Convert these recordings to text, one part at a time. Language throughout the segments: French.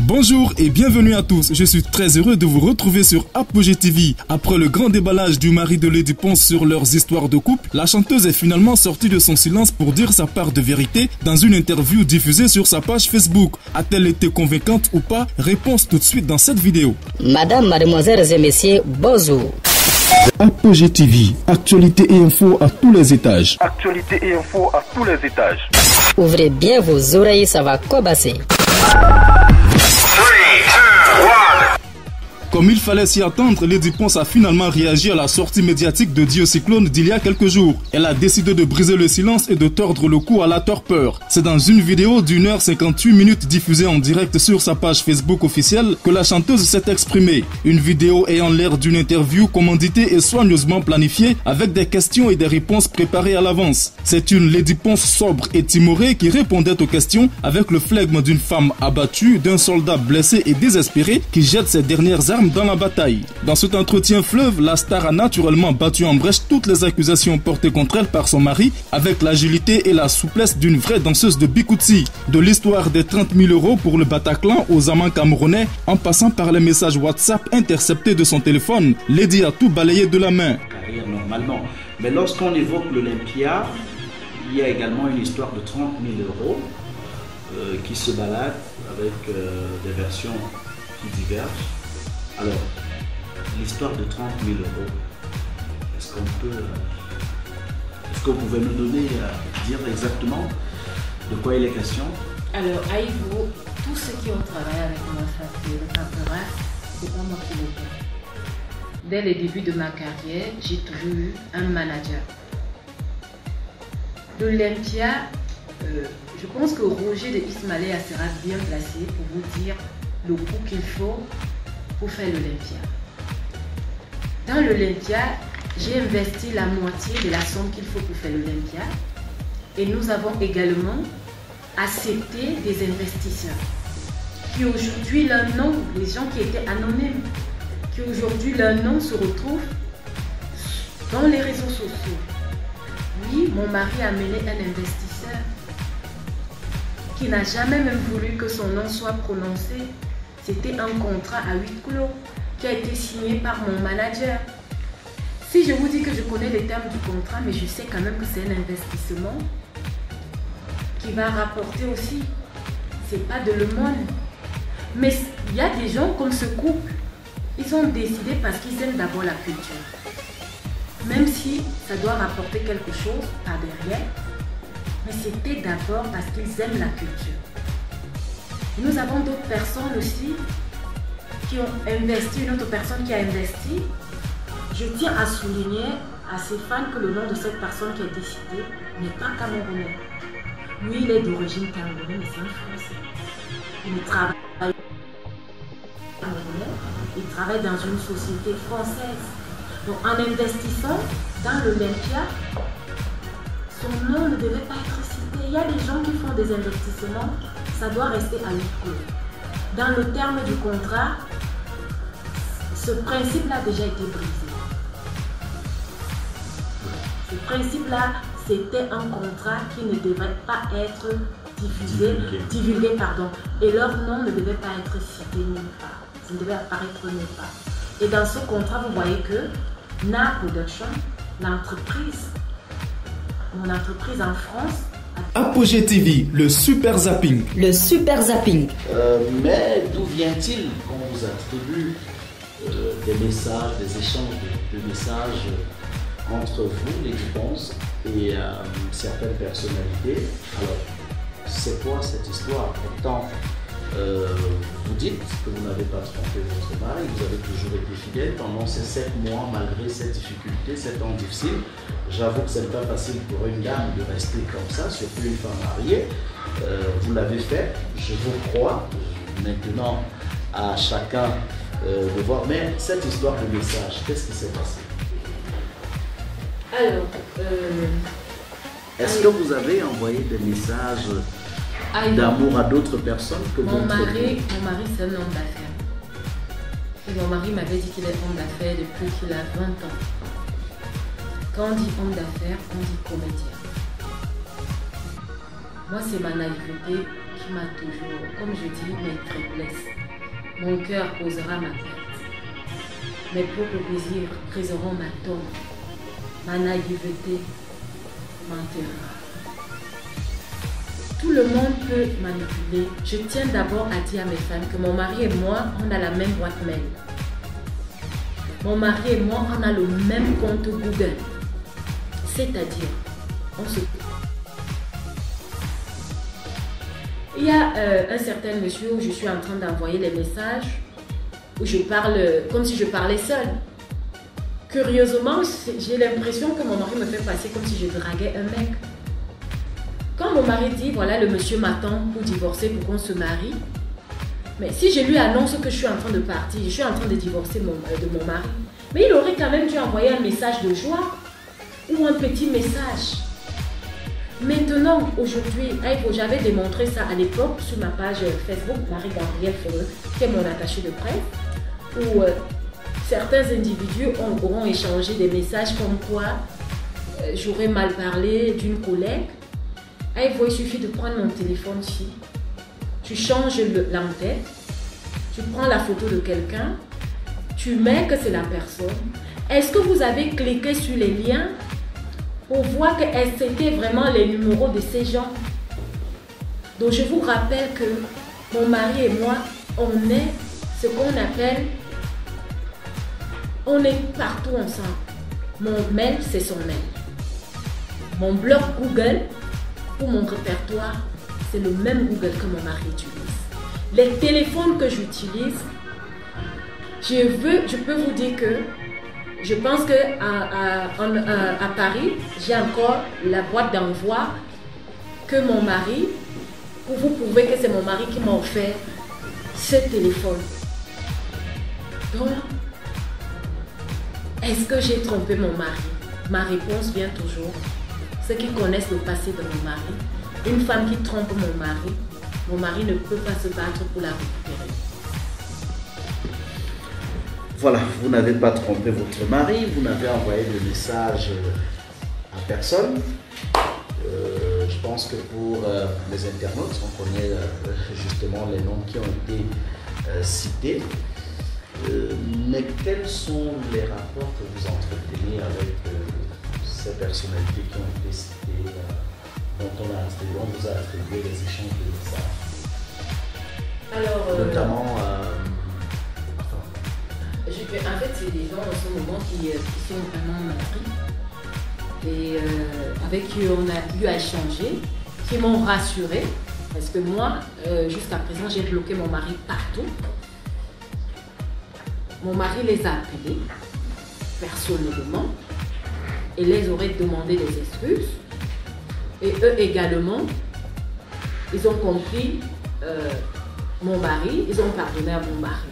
Bonjour et bienvenue à tous, je suis très heureux de vous retrouver sur Apogée TV. Après le grand déballage du mari de Lady Ponce sur leurs histoires de couple, la chanteuse est finalement sortie de son silence pour dire sa part de vérité dans une interview diffusée sur sa page Facebook. A-t-elle été convaincante ou pas? Réponse tout de suite dans cette vidéo. Madame, mademoiselles et messieurs, bonjour. Apogée TV, actualité et info à tous les étages. Actualité et info à tous les étages. Ouvrez bien vos oreilles, ça va cobasser. Comme il fallait s'y attendre, Lady Ponce a finalement réagi à la sortie médiatique de Dio Cyclone d'il y a quelques jours. Elle a décidé de briser le silence et de tordre le cou à la torpeur. C'est dans une vidéo d'1h58 diffusée en direct sur sa page Facebook officielle que la chanteuse s'est exprimée. Une vidéo ayant l'air d'une interview commanditée et soigneusement planifiée avec des questions et des réponses préparées à l'avance. C'est une Lady Ponce sobre et timorée qui répondait aux questions avec le flegme d'une femme abattue, d'un soldat blessé et désespéré qui jette ses dernières armes dans la bataille. Dans cet entretien fleuve, la star a naturellement battu en brèche toutes les accusations portées contre elle par son mari avec l'agilité et la souplesse d'une vraie danseuse de Bikutsi. De l'histoire des 30 000 € pour le Bataclan aux amants camerounais, en passant par les messages WhatsApp interceptés de son téléphone, Lady a tout balayé de la main. Normalement. Mais lorsqu'on évoque l'Olympia, il y a également une histoire de 30 000 € qui se balade avec des versions qui divergent. Alors, l'histoire de 30 000 €, est-ce que vous pouvez nous donner, dire exactement de quoi il est question? Alors, Aïvo, tous ceux qui ont travaillé avec moi, le temporaire, c'est pas moi qui l'ai fait. Dès le début de ma carrière, j'ai toujours eu un manager. L'Olympia, je pense que Roger de Ismaël sera bien placé pour vous dire le coût qu'il faut pour faire l'Olympia. Dans l'Olympia, j'ai investi la moitié de la somme qu'il faut pour faire l'Olympia et nous avons également accepté des investisseurs qui aujourd'hui leur nom, les gens qui étaient anonymes, qui aujourd'hui leur nom se retrouve dans les réseaux sociaux. Oui, mon mari a mené un investisseur qui n'a jamais même voulu que son nom soit prononcé. C'était un contrat à huis clos qui a été signé par mon manager. Si je vous dis que je connais les termes du contrat, mais je sais quand même que c'est un investissement qui va rapporter aussi. C'est pas de l'aumône. Mais il y a des gens comme ce couple, ils ont décidé parce qu'ils aiment d'abord la culture. Même si ça doit rapporter quelque chose par derrière, mais c'était d'abord parce qu'ils aiment la culture. Nous avons d'autres personnes aussi qui ont investi, une autre personne qui a investi. Je tiens à souligner à ces fans que le nom de cette personne qui a été citée n'est pas camerounais. Lui, il est d'origine camerounaise, mais c'est un Français. Il travaille dans une société française. Donc en investissant dans l'Olympia, son nom ne devait pas être cité. Il y a des gens qui font des investissements, ça doit rester à huis clos. Dans le terme du contrat, ce principe-là a déjà été brisé. Ce principe-là, c'était un contrat qui ne devait pas être divulgué, et leur nom ne devait pas être cité nulle part. Ça ne devait apparaître nulle part. Et dans ce contrat, vous voyez que Na Production, l'entreprise, mon entreprise en France, Apogée TV, le super zapping. Le super zapping. Mais d'où vient-il qu'on vous attribue des messages, des échanges de messages entre vous, les Ponce, et certaines personnalités? Alors, c'est quoi cette histoire? Pourtant, vous dites que vous n'avez pas trompé votre mari, vous avez toujours été fidèle pendant ces 7 mois, malgré ces difficultés, ces temps difficiles. J'avoue que ce n'est pas facile pour une dame de rester comme ça, surtout une femme mariée. Vous l'avez fait, je vous crois. Maintenant, à chacun de voir. Mais cette histoire de message, qu'est-ce qui s'est passé? Alors, est-ce que vous avez envoyé des messages d'amour à d'autres personnes que mon mari, c'est un homme d'affaires. Et mon mari m'avait dit qu'il est homme d'affaires depuis qu'il a 20 ans. Quand on dit homme d'affaires, on dit comédien. Moi, c'est ma naïveté qui qui m'a toujours, comme je dis, mes faiblesses. Mon cœur causera ma perte. Mes propres plaisirs briseront ma tombe. Ma naïveté m'enterrera. Tout le monde peut manipuler. Je tiens d'abord à dire à mes femmes que mon mari et moi, on a la même boîte mail. Mon mari et moi, on a le même compte Google. C'est-à-dire, on se... Il y a un certain monsieur où je suis en train d'envoyer les messages, où je parle comme si je parlais seule. Curieusement, j'ai l'impression que mon mari me fait passer comme si je draguais un mec. Quand mon mari dit, voilà, le monsieur m'attend pour divorcer, pour qu'on se marie, mais si je lui annonce que je suis en train de partir, je suis en train de divorcer de mon mari, mais il aurait quand même dû envoyer un message de joie ou un petit message. Maintenant, aujourd'hui, j'avais démontré ça à l'époque sur ma page Facebook, Marie-Gabrielle Ferreux, qui est mon attachée de presse, où certains individus auront échangé des messages comme quoi j'aurais mal parlé d'une collègue. Il suffit de prendre mon téléphone ici, tu changes l'entête, tu prends la photo de quelqu'un, tu mets que c'est la personne. Est-ce que vous avez cliqué sur les liens pour voir que c'était vraiment les numéros de ces gens? Donc je vous rappelle que mon mari et moi, on est ce qu'on appelle, on est partout ensemble. Mon mail, c'est son mail. Mon blog Google, pour mon répertoire, c'est le même Google que mon mari utilise. Les téléphones que j'utilise, je peux vous dire que je pense qu'à Paris, j'ai encore la boîte d'envoi que mon mari, pour vous prouver que c'est mon mari qui m'a offert ce téléphone. Donc, est-ce que j'ai trompé mon mari? Ma réponse vient toujours. Ceux qui connaissent le passé de mon mari, une femme qui trompe mon mari ne peut pas se battre pour la récupérer. Voilà, vous n'avez pas trompé votre mari, vous n'avez envoyé le message à personne. Je pense que pour les internautes, on connaît justement les noms qui ont été cités. Mais quels sont les rapports que vous entretenez avec ces personnalités qui ont été citées, dont on vous a attribué les échanges de messages? Alors, notamment, en fait, c'est des gens en ce moment qui sont vraiment maris et avec qui on a eu à échanger, qui m'ont rassuré, parce que moi, jusqu'à présent, j'ai bloqué mon mari partout. Mon mari les a appelés personnellement et les aurait demandé des excuses. Et eux également, ils ont compris mon mari, ils ont pardonné à mon mari.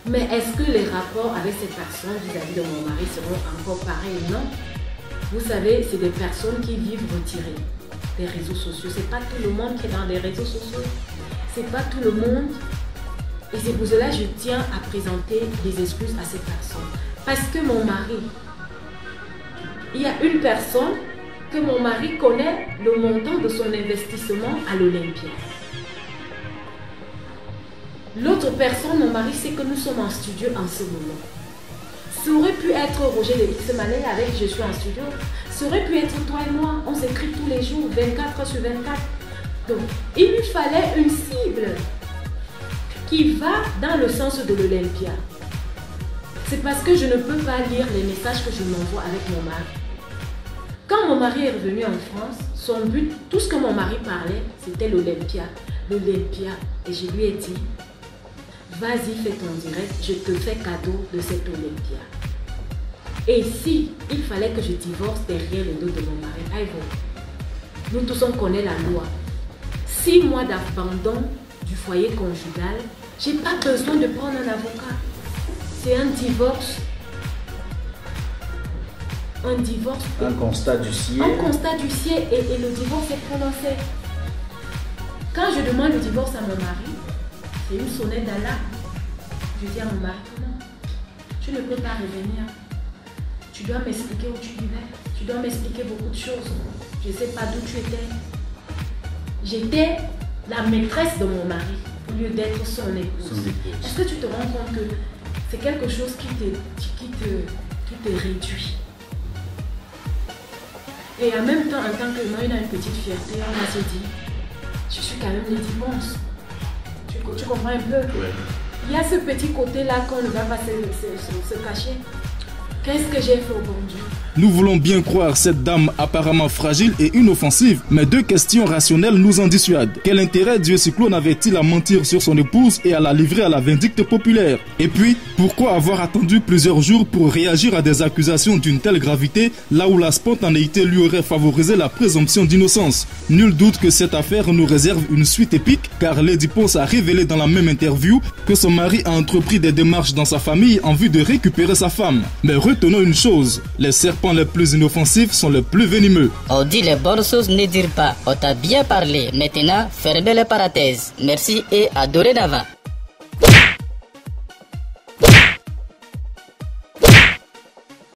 Mais est-ce que les rapports avec ces personnes vis-à-vis de mon mari seront encore pareils? Non. Vous savez, c'est des personnes qui vivent retirées des réseaux sociaux. C'est pas tout le monde qui est dans les réseaux sociaux. C'est pas tout le monde. Et c'est pour cela que je tiens à présenter des excuses à ces personnes. Parce que mon mari, il y a une personne que mon mari connaît le montant de son investissement à l'Olympia. L'autre personne, mon mari, sait que nous sommes en studio en ce moment. Ça aurait pu être Roger de X Malais avec qui je suis en studio. Ça aurait pu être toi et moi. On s'écrit tous les jours, 24 heures sur 24. Donc, il lui fallait une cible qui va dans le sens de l'Olympia. C'est parce que je ne peux pas lire les messages que je m'envoie avec mon mari. Quand mon mari est revenu en France, son but, tout ce que mon mari parlait, c'était l'Olympia. L'Olympia. Et je lui ai dit, vas-y, fais ton direct, je te fais cadeau de cette Olympia. Et si il fallait que je divorce derrière le dos de mon mari, nous tous on connaît la loi. 6 mois d'abandon du foyer conjugal, j'ai pas besoin de prendre un avocat. C'est un divorce. Un divorce. Un constat d'huissier. Un constat d'huissier et le divorce est prononcé. Quand je demande le divorce à mon mari, c'est une sonnette d'alarme. Je dis à mon mari, non, tu ne peux pas revenir. Tu dois m'expliquer où tu vivais. Tu dois m'expliquer beaucoup de choses. Je ne sais pas d'où tu étais. J'étais la maîtresse de mon mari au lieu d'être son épouse. Est-ce que tu te rends compte que c'est quelque chose qui te réduit? Et en même temps, en tant que moi, il a une petite fierté, on va se dire, je suis quand même Lady Ponce. Tu comprends un peu? Ouais. Il y a ce petit côté-là qu'on ne va pas se cacher. Qu'est-ce que j'ai fait au bon Dieu? Nous voulons bien croire cette dame apparemment fragile et inoffensive, mais deux questions rationnelles nous en dissuadent. Quel intérêt Dieu Cyclone avait-il à mentir sur son épouse et à la livrer à la vindicte populaire? Et puis, pourquoi avoir attendu plusieurs jours pour réagir à des accusations d'une telle gravité, là où la spontanéité lui aurait favorisé la présomption d'innocence? Nul doute que cette affaire nous réserve une suite épique, car Lady Ponce a révélé dans la même interview que son mari a entrepris des démarches dans sa famille en vue de récupérer sa femme. Mais retenons une chose, les serpents les plus inoffensifs sont les plus venimeux. On dit les bonnes choses ne dire pas. On t'a bien parlé. Maintenant, fermez les parenthèses. Merci et à dorénavant.